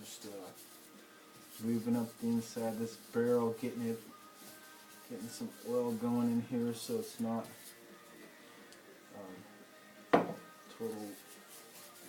just moving up the inside of this barrel, getting some oil going in here so it's not total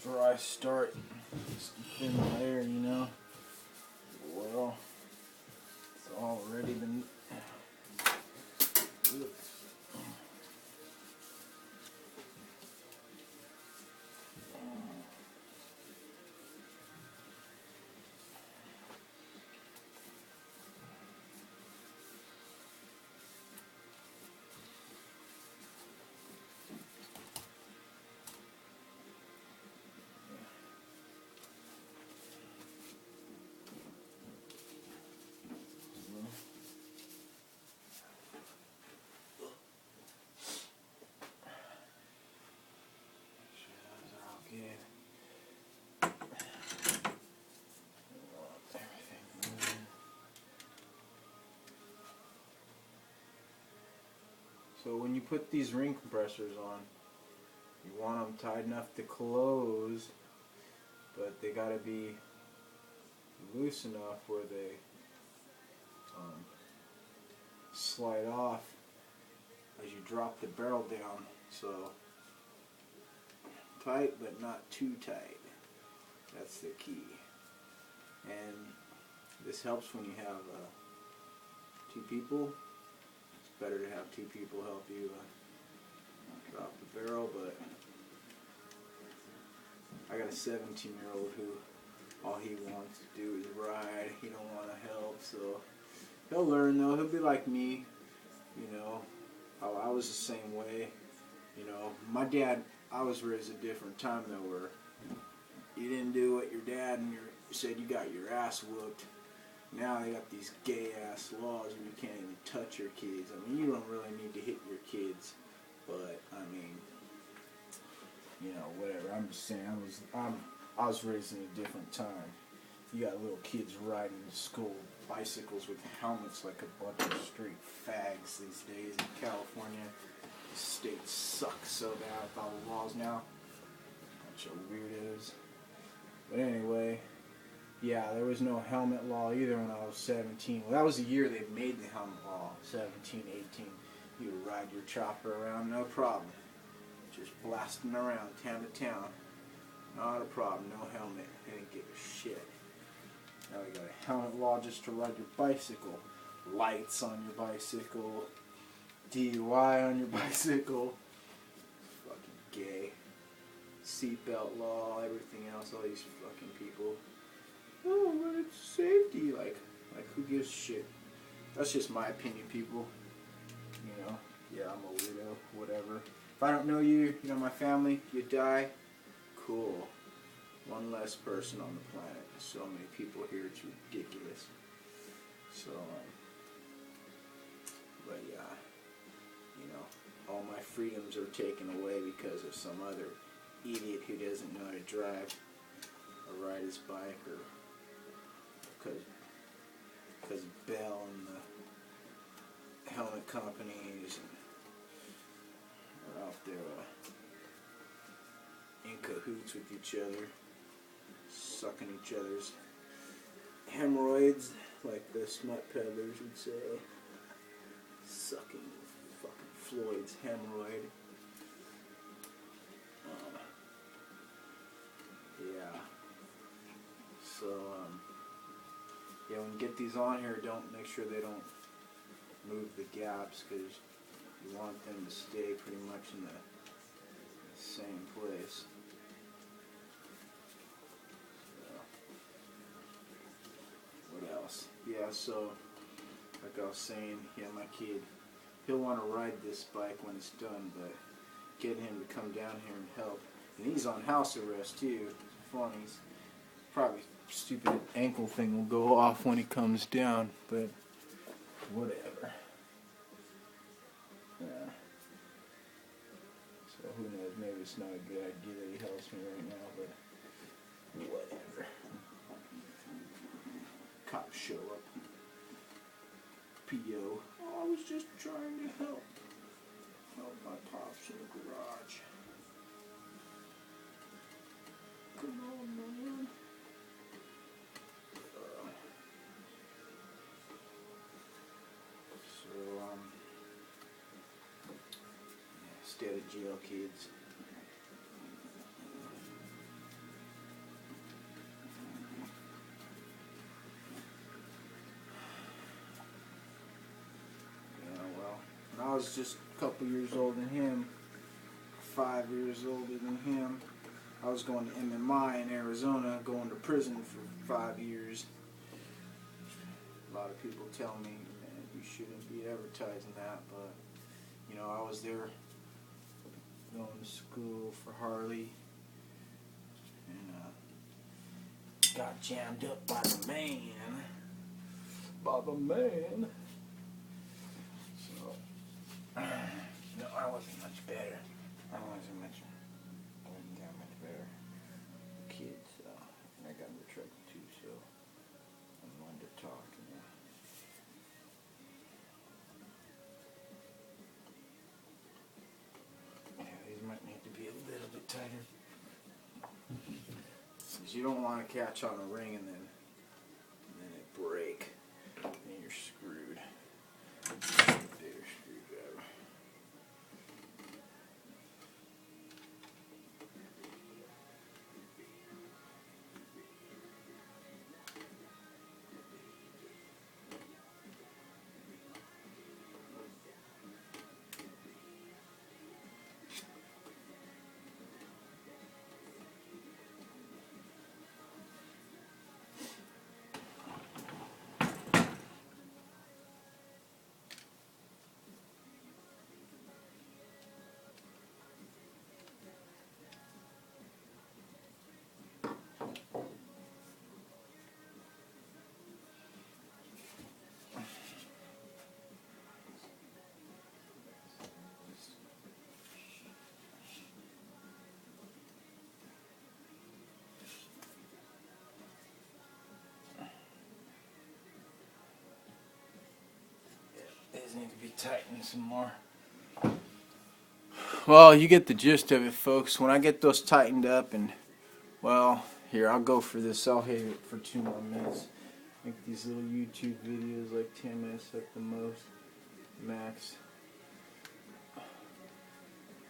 dry start. Just thin layer, you know. Oil. It's already been. So when you put these ring compressors on, you want them tight enough to close, but they gotta be loose enough where they slide off as you drop the barrel down. So tight but not too tight. That's the key. And this helps when you have two people. It's better to have two people help you drop the barrel, but I got a 17-year-old who all he wants to do is ride. He don't want to help, so he'll learn though. He'll be like me, you know. I was the same way, you know. My dad, I was raised a different time though, where you didn't do what your dad and said, you got your ass whooped. Now they got these gay ass laws where you can't even touch your kids. I mean, you don't really need to hit your kids, but I mean, you know, whatever. I'm just saying, I was raised in a different time. You got little kids riding to school bicycles with helmets like a bunch of straight fags these days in California. The state sucks so bad with all the laws now. Bunch of weirdos. But anyway, yeah, there was no helmet law either when I was 17. Well, that was the year they made the helmet law, 17, 18. You would ride your chopper around, no problem. Just blasting around town to town. Not a problem, no helmet. They didn't give a shit. Now we got a helmet law just to ride your bicycle. Lights on your bicycle. DUI on your bicycle. Fucking gay. Seatbelt law, everything else, all these fucking people. Oh, but it's safety. Like who gives a shit? That's just my opinion, people. You know, yeah, I'm a weirdo, whatever. If I don't know you, you know my family, you die, cool. One less person on the planet. So many people here, it's ridiculous. So, but yeah, you know, all my freedoms are taken away because of some other idiot who doesn't know how to drive or ride his bike, or because Bell and the helmet companies are out there in cahoots with each other, sucking each other's hemorrhoids, like the smut peddlers would say. Sucking fucking Floyd's hemorrhoid. Yeah. So, yeah, when you get these on here, make sure they don't move the gaps, because you want them to stay pretty much in the same place. What else? Yeah, so like I was saying, yeah, my kid, he'll want to ride this bike when it's done, but getting him to come down here and help. And he's on house arrest too. It's funny. Probably stupid ankle thing will go off when he comes down, but whatever. Yeah. So who knows? Maybe it's not a good idea that he helps me right now, but whatever. Cops show up. P.O. Oh, I was just trying to help. Help my pops in the garage. Come on, man. instead of jail kids. Yeah, well, when I was just a couple years older than him, 5 years older than him, I was going to MMI in Arizona, going to prison for 5 years. A lot of people tell me, man, you shouldn't be advertising that, but you know, I was there going to school for Harley, and got jammed up by the man. So, no, I wasn't much better. I wasn't that much better. Kids, and I got into trouble too, so I'm one to talk. Yeah, these might need to be a little bit tighter. Because you don't want to catch on a ring and then it break. And you're screwed. There's screwdriver. These need to be tightened some more. Well, you get the gist of it, folks. When I get those tightened up, and well, here, I'll go for this. I'll hit it for 2 more minutes. Make these little YouTube videos like 10 minutes at the most, max.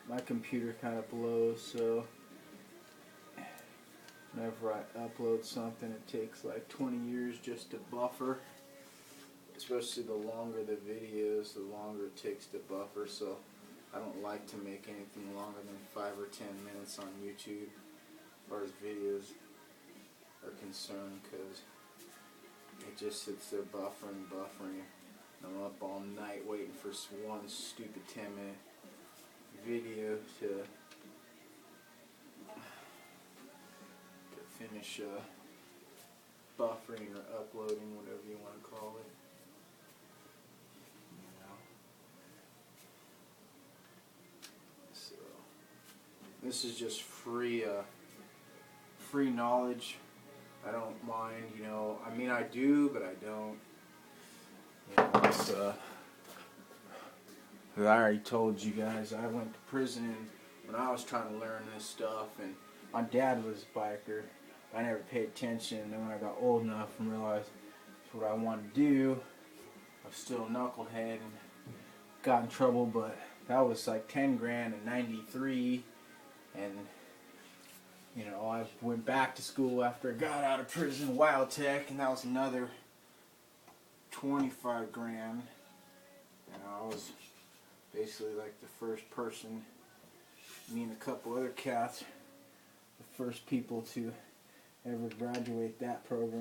My computer kind of blows, so whenever I upload something, it takes like 20 years just to buffer. Especially the longer the videos, the longer it takes to buffer, so I don't like to make anything longer than 5 or 10 minutes on YouTube as far as videos are concerned, because it just sits there buffering. And I'm up all night waiting for one stupid 10-minute video to finish buffering or uploading, whatever you want to call it. This is just free knowledge. I don't mind, you know. I mean, I do, but I don't. You know, it's, I already told you guys, I went to prison when I was trying to learn this stuff, and my dad was a biker. I never paid attention, and then when I got old enough and realized that's what I wanted to do, I was still a knucklehead and got in trouble, but that was like 10 grand in '93. And, you know, I went back to school after I got out of prison, Wild Tech, and that was another 25 grand. And I was basically like the first person, me and a couple other cats, the first people to ever graduate that program.